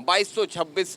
2226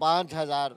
5000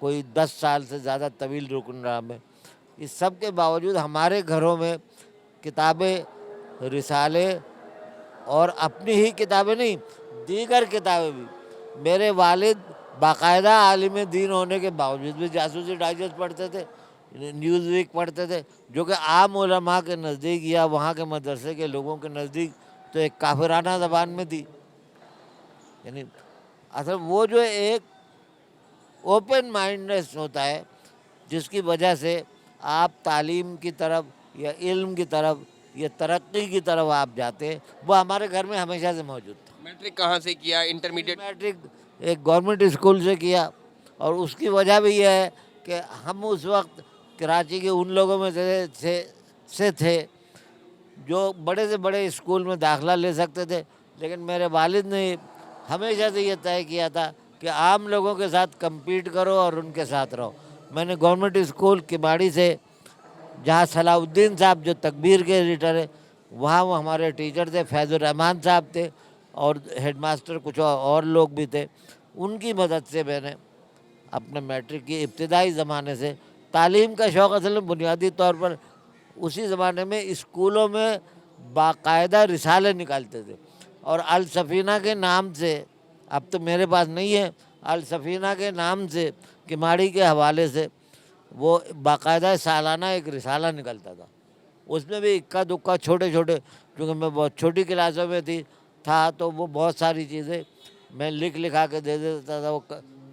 کوئی 10 سال سے زیادہ طویل رکن رہا میں. اس سب کے باوجود ہمارے گھروں میں کتابیں، رسالے اور اپنی ہی کتابیں نہیں، دیگر کتابیں بھی. میرے والد باقاعدہ عالم دین ہونے کے باوجود بھی جاسوسی ڈائجسٹ پڑھتے تھے، نیوز ویک پڑھتے تھے، جو کہ عام علماء کے نزدیک یا وہاں کے مدرسے کے لوگوں کے نزدیک تو ایک کافرانہ زبان میں تھی. یعنی اصل وہ جو ایک اوپن مائنڈنیس ہوتا ہے جس کی وجہ سے آپ تعلیم کی طرف یا علم کی طرف یا ترقی کی طرف آپ جاتے ہیں، وہ ہمارے گھر میں ہمیشہ سے موجود تھا. میٹرک کہاں سے کیا، انٹرمیڈیٹ؟ میٹرک ایک گورنمنٹ اسکول سے کیا، اور اس کی وجہ بھی یہ ہے کہ ہم اس وقت کراچی کے ان لوگوں میں سے تھے جو بڑے سے بڑے اسکول میں داخلہ لے سکتے تھے، لیکن میرے والد نے ہمیشہ سے یہ طے کیا تھا کہ عام لوگوں کے ساتھ کمپیٹ کرو اور ان کے ساتھ رہو. میں نے گورنمنٹ اسکول کماڑی سے، جہاں صلاح الدین صاحب جو تکبیر کے ایڈیٹر ہے، وہاں وہ ہمارے ٹیچر تھے، فیض الرحمان صاحب تھے، اور ہیڈ ماسٹر کچھ اور لوگ بھی تھے. ان کی مدد سے میں نے اپنے میٹرک کی ابتدائی زمانے سے تعلیم کا شوق اصل میں بنیادی طور پر اسی زمانے میں اسکولوں میں باقاعدہ رسالے نکالتے تھے، اور السفینہ کے نام سے، اب تو میرے پاس نہیں ہے، السفینہ کے نام سے کماڑی کے حوالے سے وہ باقاعدہ سالانہ ایک رسالہ نکلتا تھا. اس میں بھی اکا دکا چھوٹے چھوٹے، کیونکہ میں بہت چھوٹی کلاسوں میں تھا تو وہ بہت ساری چیزیں میں لکھا کے دے دیتا تھا، وہ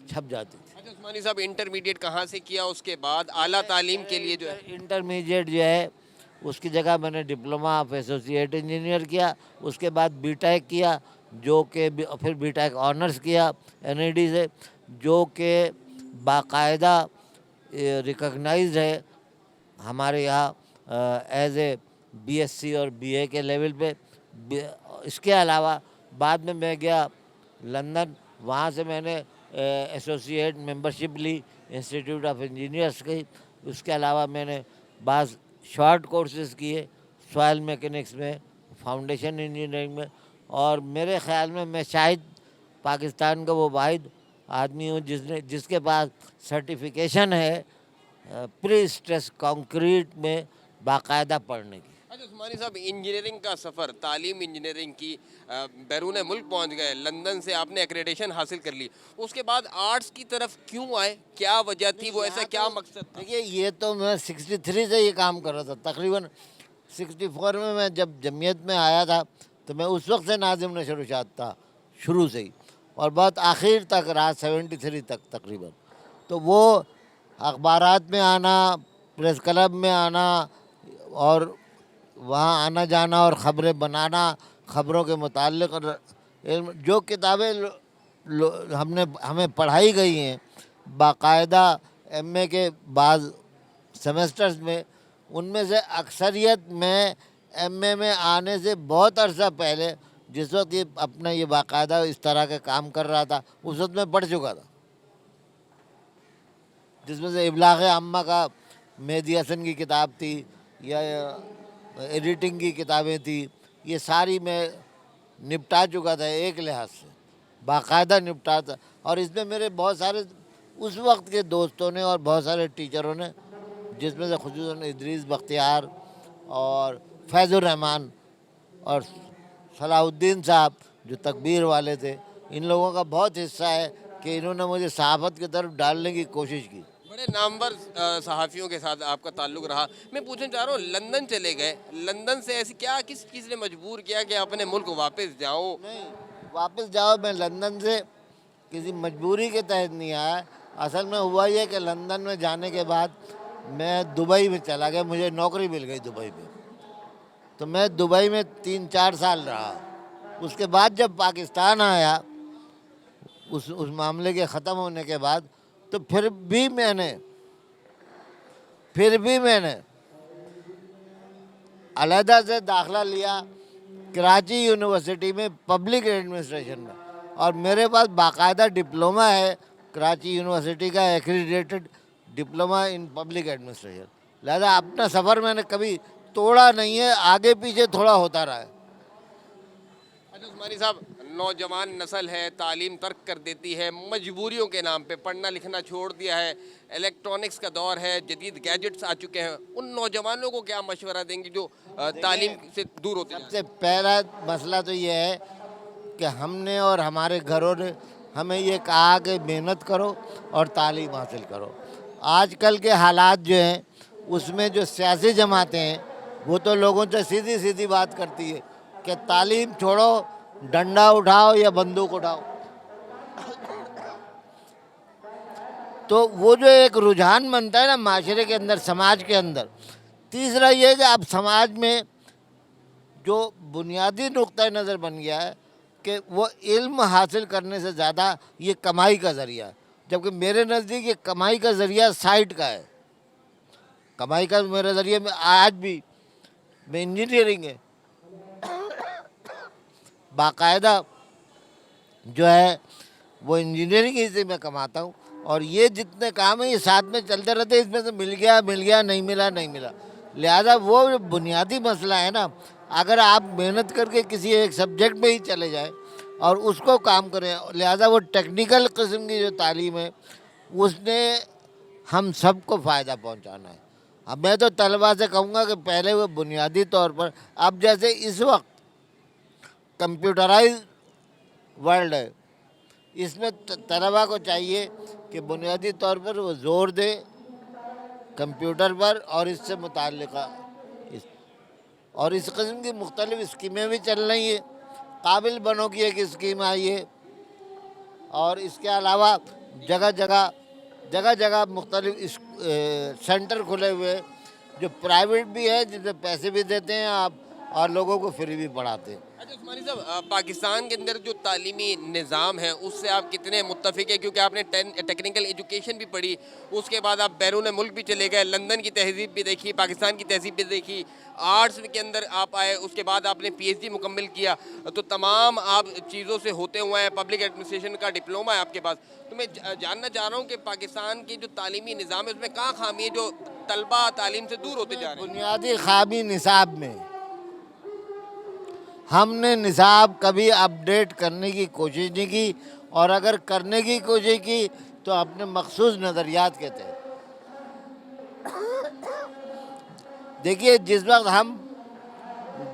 چھپ جاتی تھی. اچھا عثمانی صاحب، انٹرمیڈیٹ کہاں سے کیا، اس کے بعد اعلیٰ تعلیم کے لیے جو ہے؟ انٹرمیڈیٹ جو ہے اس کی جگہ میں نے ڈپلومہ آف ایسوسیٹ انجینئر کیا، اس کے بعد بی ٹیک کیا، جو کہ پھر بی ٹیک آنرس کیا این ای ڈی سے، جو کہ باقاعدہ ریکگنائزڈ ہے ہمارے یہاں as a B S C اور بی اے کے لیول پہ. اس کے علاوہ بعد میں گیا لندن، وہاں سے میں نے ایسوسیٹ ممبرشپ لی انسٹیٹیوٹ آف انجینئرس کی. اس کے علاوہ میں نے بعض شارٹ کورسز کیے سوائل میکینکس میں، فاؤنڈیشن انجینئرنگ میں، اور میرے خیال میں شاید پاکستان کا وہ واحد آدمی ہوں جس کے پاس سرٹیفکیشن ہے پری اسٹریس کانکریٹ میں باقاعدہ پڑھنے کی. اچھا عثمانی صاحب، انجینئرنگ کا سفر، تعلیم انجینئرنگ کی، بیرون ملک پہنچ گئے، لندن سے آپ نے ایکریڈیشن حاصل کر لی، اس کے بعد آرٹس کی طرف کیوں آئے؟ کیا وجہ تھی؟ وہ ایسا کیا مقصد تھا؟ دیکھیے، یہ تو میں 63 سے یہ کام کر رہا تھا. تقریباً 64 میں جب جمعیت میں آیا تھا تو میں اس وقت سے ناظم نشر و اشاعت تھا شروع سے ہی، اور بہت آخر تک رہا 73 تک تقریباً. تو وہ اخبارات میں آنا، پریس کلب میں آنا، اور وہاں آنا جانا اور خبریں بنانا، خبروں کے متعلق جو کتابیں ہمیں پڑھائی گئی ہیں باقاعدہ ایم اے کے بعض سیمسٹرز میں، ان میں سے اکثریت میں ایم اے میں آنے سے بہت عرصہ پہلے، جس وقت یہ اپنا یہ باقاعدہ اس طرح کے کام کر رہا تھا، اس وقت میں پڑھ چکا تھا. جس میں سے ابلاغ عامہ کا مہدی حسن کی کتاب تھی، یا ایڈیٹنگ کی کتابیں تھیں، یہ ساری میں نپٹا چکا تھا ایک لحاظ سے، باقاعدہ نپٹا تھا. اور اس میں میرے بہت سارے اس وقت کے دوستوں نے اور بہت سارے ٹیچروں نے، جس میں سے خصوصاً ادریس بختیار اور فیض الرحمان اور صلاح الدین صاحب جو تکبیر والے تھے، ان لوگوں کا بہت حصہ ہے کہ انہوں نے مجھے صحافت کی طرف ڈالنے کی کوشش کی. بڑے نامور صحافیوں کے ساتھ آپ کا تعلق رہا. میں پوچھنا چاہ رہا ہوں، لندن چلے گئے، لندن سے ایسی کس چیز نے مجبور کیا کہ اپنے ملک واپس جاؤ؟ نہیں، واپس جاؤ، میں لندن سے کسی مجبوری کے تحت نہیں آیا. اصل میں ہوا یہ کہ لندن میں جانے کے بعد میں دبئی میں چلا گیا، مجھے نوکری مل گئی دبئی میں، تو میں دبئی میں 3-4 سال رہا. اس کے بعد جب پاکستان آیا، اس معاملے کے ختم ہونے کے بعد، تو پھر بھی میں نے علیحدہ سے داخلہ لیا کراچی یونیورسٹی میں پبلک ایڈمنسٹریشن میں، اور میرے پاس باقاعدہ ڈپلومہ ہے کراچی یونیورسٹی کا، accredited diploma in public administration. لہذا اپنا سفر میں نے کبھی توڑا نہیں ہے، آگے پیچھے تھوڑا ہوتا رہا ہے. اچھا عثمانی صاحب، نوجوان نسل ہے تعلیم ترک کر دیتی ہے مجبوریوں کے نام پہ، پڑھنا لکھنا چھوڑ دیا ہے، الیکٹرانکس کا دور ہے، جدید گیجٹس آ چکے ہیں، ان نوجوانوں کو کیا مشورہ دیں گے جو تعلیم سے دور ہوتے سب سے پہلا مسئلہ تو یہ ہے کہ ہم نے اور ہمارے گھروں نے ہمیں یہ کہا کہ محنت کرو اور تعلیم حاصل کرو۔ آج کل کے حالات جو ہیں اس میں جو سیاسی جماعتیں ہیں وہ تو لوگوں سے سیدھی سیدھی بات کرتی ہے کہ تعلیم چھوڑو، ڈنڈا اٹھاؤ یا بندوق اٹھاؤ۔ تو وہ جو ایک رجحان بنتا ہے نا معاشرے کے اندر، سماج کے اندر۔ تیسرا یہ کہ اب سماج میں جو بنیادی نقطۂ نظر بن گیا ہے کہ وہ علم حاصل کرنے سے زیادہ یہ کمائی کا ذریعہ ہے، جبکہ میرے نزدیک یہ کمائی کا ذریعہ سائٹ کا ہے۔ کمائی کا میرے ذریعے میں آج بھی میں انجینئرنگ ہے، باقاعدہ جو ہے وہ انجینئرنگ ہی سے میں کماتا ہوں، اور یہ جتنے کام ہیں یہ ساتھ میں چلتے رہتے ہیں، اس میں سے مل گیا نہیں ملا۔ لہذا وہ جو بنیادی مسئلہ ہے نا، اگر آپ محنت کر کے کسی ایک سبجیکٹ میں ہی چلے جائیں اور اس کو کام کریں، لہذا وہ ٹیکنیکل قسم کی جو تعلیم ہے اس نے ہم سب کو فائدہ پہنچانا ہے۔ اب میں تو طلباء سے کہوں گا کہ پہلے وہ بنیادی طور پر، اب جیسے اس وقت کمپیوٹرائز ورلڈ ہے، اس میں طلباء کو چاہیے کہ بنیادی طور پر وہ زور دے کمپیوٹر پر، اور اس سے متعلقہ اور اس قسم کی مختلف اسکیمیں بھی چل رہی ہیں۔ قابل بنو کی ایک اسکیم آئی ہے، اور اس کے علاوہ جگہ جگہ مختلف سینٹر کھلے ہوئے جو پرائیویٹ بھی ہے، جس میں پیسے بھی دیتے ہیں آپ اور لوگوں کو فری بھی پڑھاتے ہیں۔ اچھا عثمانی صاحب، پاکستان کے اندر جو تعلیمی نظام ہے اس سے آپ کتنے متفق ہیں؟ کیونکہ آپ نے ٹیکنیکل ایجوکیشن بھی پڑھی، اس کے بعد آپ بیرون ملک بھی چلے گئے، لندن کی تہذیب بھی دیکھی، پاکستان کی تہذیب بھی دیکھی، آرٹس کے اندر آپ آئے، اس کے بعد آپ نے پی ایچ ڈی مکمل کیا، تو تمام آپ چیزوں سے ہوتے ہوئے ہیں، پبلک ایڈمنسٹریشن کا ڈپلومہ ہے آپ کے پاس۔ تو میں جاننا چاہ رہا ہوں کہ پاکستان کی جو تعلیمی نظام ہے اس میں کہاں خامی ہے جو طلبہ تعلیم سے دور ہوتے جا رہے ہیں؟ بنیادی خامی نصاب میں، ہم نے نصاب کبھی اپڈیٹ کرنے کی کوشش نہیں کی، اور اگر کرنے کی کوشش کی تو اپنے مخصوص نظریات کے تحت۔ دیکھیے، جس وقت ہم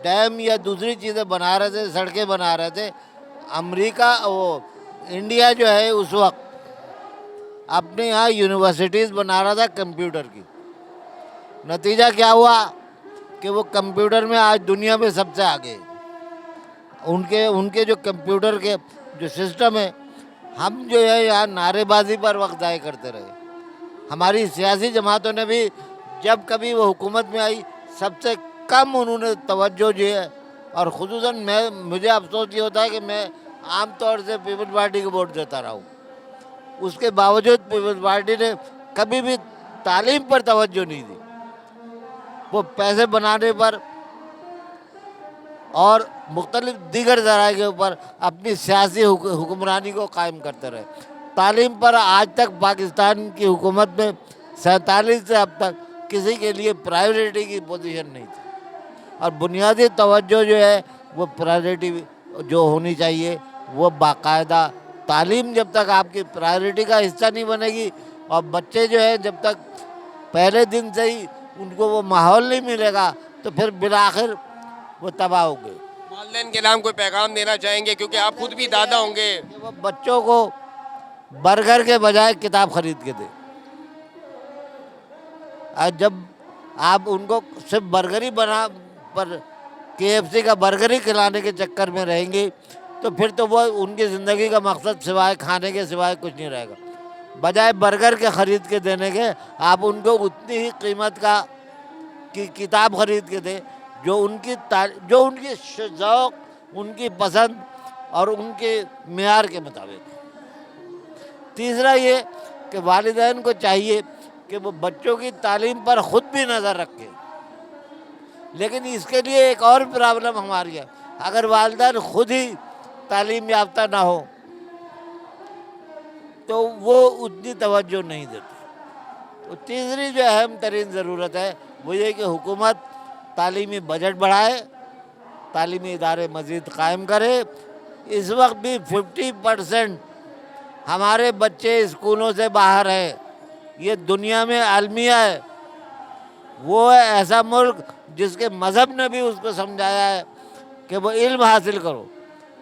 ڈیم یا دوسری چیزیں بنا رہے تھے، سڑکیں بنا رہے تھے، امریکہ انڈیا جو ہے اس وقت اپنے یہاں یونیورسٹیز بنا رہا تھا کمپیوٹر کی۔ نتیجہ کیا ہوا کہ وہ کمپیوٹر میں آج دنیا میں سب سے آگے ہے۔ ان کے جو کمپیوٹر کے جو سسٹم ہے، ہم جو ہے یہاں نعرے بازی پر وقت ضائع کرتے رہے۔ ہماری سیاسی جماعتوں نے بھی جب کبھی وہ حکومت میں آئی، سب سے کم انہوں نے توجہ جو ہے، اور خصوصاً مجھے افسوس یہ ہوتا ہے کہ میں عام طور سے پیپلز پارٹی کو ووٹ دیتا رہا ہوں، اس کے باوجود پیپلز پارٹی نے کبھی بھی تعلیم پر توجہ نہیں دی۔ وہ پیسے بنانے پر اور مختلف دیگر ذرائع کے اوپر اپنی سیاسی حکمرانی کو قائم کرتے رہے۔ تعلیم پر آج تک پاکستان کی حکومت میں 47 سے اب تک کسی کے لیے پرائیورٹی کی پوزیشن نہیں تھی، اور بنیادی توجہ جو ہے وہ پرائیورٹی جو ہونی چاہیے وہ باقاعدہ تعلیم جب تک آپ کی پرائیورٹی کا حصہ نہیں بنے گی، اور بچے جو ہے جب تک پہلے دن سے ہی ان کو وہ ماحول نہیں ملے گا تو پھر بالآخر وہ تباہ ہوں گے۔ والدین کے نام کوئی پیغام دینا چاہیں گے، کیونکہ آپ خود بھی دادا ہوں گے؟ کہ وہ بچوں کو برگر کے بجائے کتاب خرید کے دیں۔ جب آپ ان کو صرف برگر ہی KFC کا برگر ہی کھلانے کے چکر میں رہیں گے تو پھر تو وہ ان کی زندگی کا مقصد سوائے کھانے کے سوائے کچھ نہیں رہے گا۔ بجائے برگر کے خرید کے دینے کے، آپ ان کو اتنی ہی قیمت کی کتاب خرید کے دیں جو ان کی ذوق، ان کی پسند اور ان کے معیار کے مطابق۔ تیسرا یہ کہ والدین کو چاہیے کہ وہ بچوں کی تعلیم پر خود بھی نظر رکھیں، لیکن اس کے لیے ایک اور پرابلم ہماری ہے، اگر والدین خود ہی تعلیم یافتہ نہ ہو تو وہ اتنی توجہ نہیں دیتے۔ تو تیسری جو اہم ترین ضرورت ہے وہ یہ کہ حکومت تعلیمی بجٹ بڑھائے، تعلیمی ادارے مزید قائم کرے، اس وقت بھی 50% ہمارے بچے اسکولوں سے باہر ہیں. یہ دنیا میں عالمیہ ہے. وہ ہے ایسا ملک جس کے مذہب نے بھی اس کو سمجھایا ہے کہ وہ علم حاصل کرو.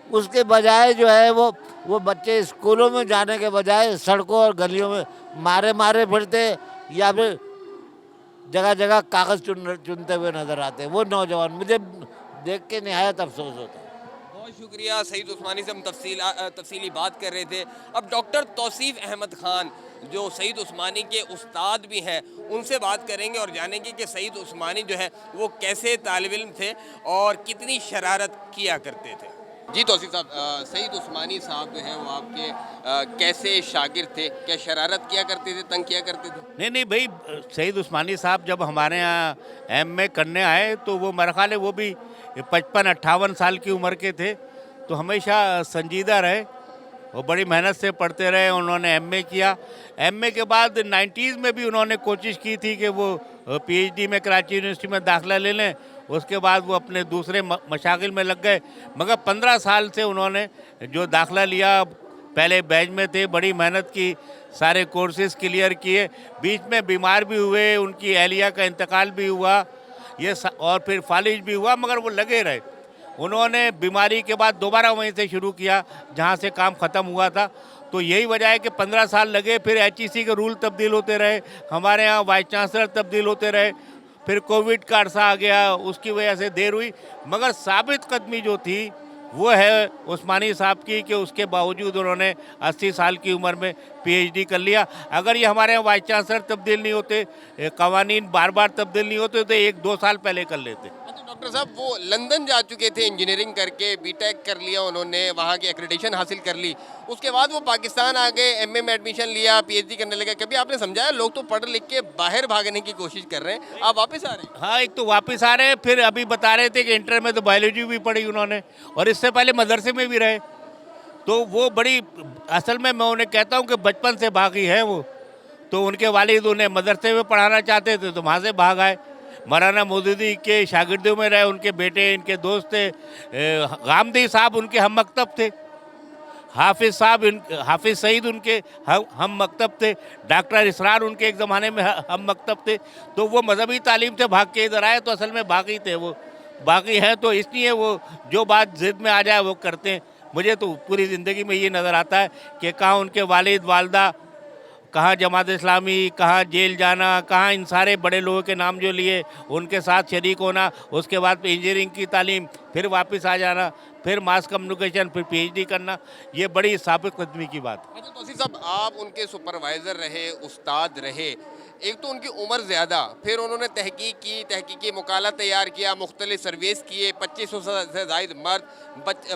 اس کے بجائے جو ہے وہ بچے اسکولوں میں جانے کے بجائے سڑکوں اور گلیوں میں مارے پھرتے یا پھر جگہ جگہ کاغذ چنتے ہوئے نظر آتے ہیں. وہ نوجوان مجھے دیکھ کے نہایت افسوس ہوتا ہے. بہت شکریہ سعید عثمانی سے ہم تفصیلی بات کر رہے تھے. اب ڈاکٹر توصیف احمد خان جو سعید عثمانی کے استاد بھی ہیں ان سے بات کریں گے اور جانیں گے کہ سعید عثمانی جو ہے وہ کیسے طالب علم تھے اور کتنی شرارت کیا کرتے تھے. جی توصیف صاحب، سعید عثمانی صاحب جو ہیں وہ آپ کے کیسے شاگرد تھے؟ کیا شرارت کیا کرتے تھے، تنگ کیا کرتے تھے؟ نہیں بھائی، سعید عثمانی صاحب جب ہمارے یہاں ایم اے کرنے آئے تو وہ میرا خیال ہے وہ بھی 55-58 سال کی عمر کے تھے. تو ہمیشہ سنجیدہ رہے اور بڑی محنت سے پڑھتے رہے. انہوں نے ایم اے کیا. ایم اے کے بعد 90s میں بھی انہوں نے کوشش کی تھی کہ وہ پی ایچ ڈی میں کراچی یونیورسٹی میں داخلہ لے لیں. اس کے بعد وہ اپنے دوسرے مشاغل میں لگ گئے. مگر 15 سال سے انہوں نے جو داخلہ لیا، پہلے بیچ میں تھے، بڑی محنت کی، سارے کورسز کلیئر کیے. بیچ میں بیمار بھی ہوئے، ان کی اہلیہ کا انتقال بھی ہوا، اور پھر فالج بھی ہوا، مگر وہ لگے رہے. انہوں نے بیماری کے بعد دوبارہ وہیں سے شروع کیا جہاں سے کام ختم ہوا تھا. تو یہی وجہ ہے کہ 15 سال لگے. پھر ایچ ای سی کے رول تبدیل ہوتے رہے، ہمارے ہاں وائس چانسلر تبدیل ہوتے رہے، پھر کووڈ کا عرصہ آ گیا، اس کی وجہ سے دیر ہوئی. مگر ثابت قدمی جو تھی وہ ہے عثمانی صاحب کی کہ اس کے باوجود انہوں نے 80 سال کی عمر میں پی ایچ ڈی کر لیا. اگر یہ ہمارے یہاں وائس چانسلر تبدیل نہیں ہوتے، قوانین بار بار تبدیل نہیں ہوتے تو 1-2 سال پہلے کر لیتے. ڈاکٹر صاحب وہ لندن جا چکے تھے انجینئرنگ کر کے، بی ٹیک کر لیا انہوں نے، وہاں کی ایکریڈیشن حاصل کر لی. اس کے بعد وہ پاکستان آ گئے، ایم اے میں ایڈمیشن لیا، پی ایچ ڈی کرنے لگے. کبھی آپ نے سمجھایا لوگ تو پڑھ لکھ کے باہر بھاگنے کی کوشش کر رہے ہیں، آپ واپس آ رہے ہیں؟ ہاں، ایک تو واپس آ رہے ہیں، پھر ابھی بتا رہے تھے کہ انٹر میں تو بایولوجی بھی پڑھی انہوں نے، اور اس سے پہلے مدرسے میں بھی رہے. تو وہ بڑی، اصل میں انہیں کہتا ہوں کہ بچپن سے باغی ہیں وہ. تو ان کے والد انہیں مدرسے میں پڑھانا چاہتے تھے تو وہاں سے بھاگ آئے. مولانا مودودی کے شاگردوں میں رہے، ان کے بیٹے ان کے دوست تھے. غامدی صاحب ان کے ہم مکتب تھے، حافظ سعید ان کے ہم مکتب تھے، ڈاکٹر اسرار ان کے ایک زمانے میں ہم مکتب تھے. تو وہ مذہبی تعلیم سے بھاگ کے ادھر آئے، تو اصل میں باغی تھے وہ، باغی ہیں. تو اس لیے وہ جو بات ضد میں آ جائے وہ کرتے ہیں. مجھے تو پوری زندگی میں یہ نظر آتا ہے کہ کہاں ان کے والد والدہ، کہاں جماعت اسلامی، کہاں جیل جانا، کہاں ان سارے بڑے لوگوں کے نام جو لیے ان کے ساتھ شریک ہونا، اس کے بعد انجینئرنگ کی تعلیم، پھر واپس آ جانا، پھر ماس کمیونیکیشن، پھر پی ایچ ڈی کرنا. یہ بڑی ثابت قدمی کی بات ہے. اچھا توصیف صاحب، آپ ان کے سپروائزر رہے، استاد رہے. ایک تو ان کی عمر زیادہ، پھر انہوں نے تحقیق کی، تحقیقی مقالہ تیار کیا، مختلف سرویز کیے، 2500 سے زائد مرد،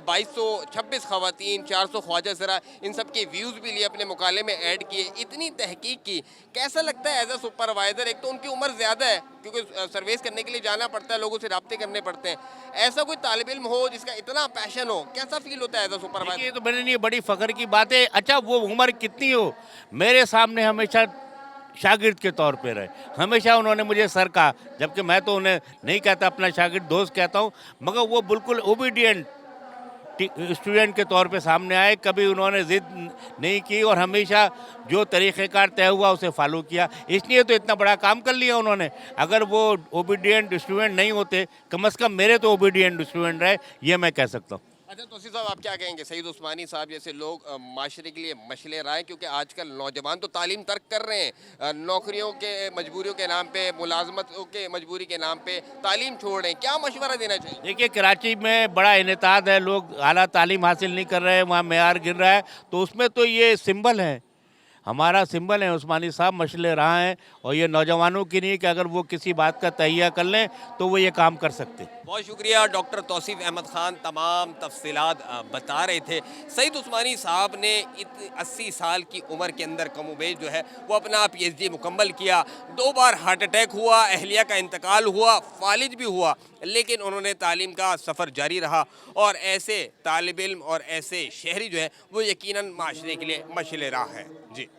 2226 خواتین، 400 خواجہ سرا، ان سب کے ویوز بھی لیے، اپنے مقالے میں ایڈ کیے. اتنی تحقیق کی، کیسا لگتا ہے ایز اے سپروائزر؟ ایک تو ان کی عمر زیادہ ہے کیونکہ سرویز کرنے کے لیے جانا پڑتا ہے، لوگوں سے رابطے کرنے پڑتے ہیں. ایسا کوئی طالب علم ہو جس کا اتنا پیشن ہو، کیسا فیل ہوتا ہے ایز اے سپروائزر؟ یہ تو میرے لیے بڑی فخر کی بات ہے. اچھا وہ عمر کتنی ہو، میرے سامنے ہمیشہ شاگرد کے طور پہ رہے. ہمیشہ انہوں نے مجھے سر کہا، جبکہ میں تو انہیں نہیں کہتا، اپنا شاگرد دوست کہتا ہوں. مگر وہ بالکل اوبیڈینٹ اسٹوڈنٹ کے طور پہ سامنے آئے. کبھی انہوں نے ضد نہیں کی اور ہمیشہ جو طریقہ کار طے ہوا اسے فالو کیا. اس لیے تو اتنا بڑا کام کر لیا انہوں نے. اگر وہ اوبیڈینٹ اسٹوڈنٹ نہیں ہوتے، کم از کم میرے تو اوبیڈینٹ اسٹوڈنٹ رہے، یہ میں کہہ سکتا ہوں. اچھا توصیف صاحب، آپ کیا کہیں گے؟ سعید عثمانی صاحب جیسے لوگ معاشرے کے لیے مشعل راہ ہیں، کیونکہ آج کل نوجوان تو تعلیم ترک کر رہے ہیں، نوکریوں کے مجبوریوں کے نام پہ، ملازمتوں کے مجبوری کے نام پہ تعلیم چھوڑ رہے ہیں. کیا مشورہ دینا چاہیے؟ دیکھیے کراچی میں بڑا انعطاف ہے، لوگ اعلیٰ تعلیم حاصل نہیں کر رہے ہیں، وہاں معیار گر رہا ہے. تو اس میں تو یہ سمبل ہے، ہمارا سمبل ہے عثمانی صاحب، مشعل راہ ہیں. اور یہ نوجوانوں کی نہیں کہ اگر وہ کسی بات کا تہیہ کر لیں تو وہ یہ کام کر سکتے. بہت شکریہ. ڈاکٹر توصیف احمد خان تمام تفصیلات بتا رہے تھے. سعید عثمانی صاحب نے 80 سال کی عمر کے اندر کم و بیش جو ہے وہ اپنا پی ایچ ڈی مکمل کیا. 2 بار ہارٹ اٹیک ہوا، اہلیہ کا انتقال ہوا، فالج بھی ہوا، لیکن انہوں نے تعلیم کا سفر جاری رہا. اور ایسے طالب علم اور ایسے شہری جو ہے وہ یقیناً معاشرے کے لیے مشعل راہ ہے. جی.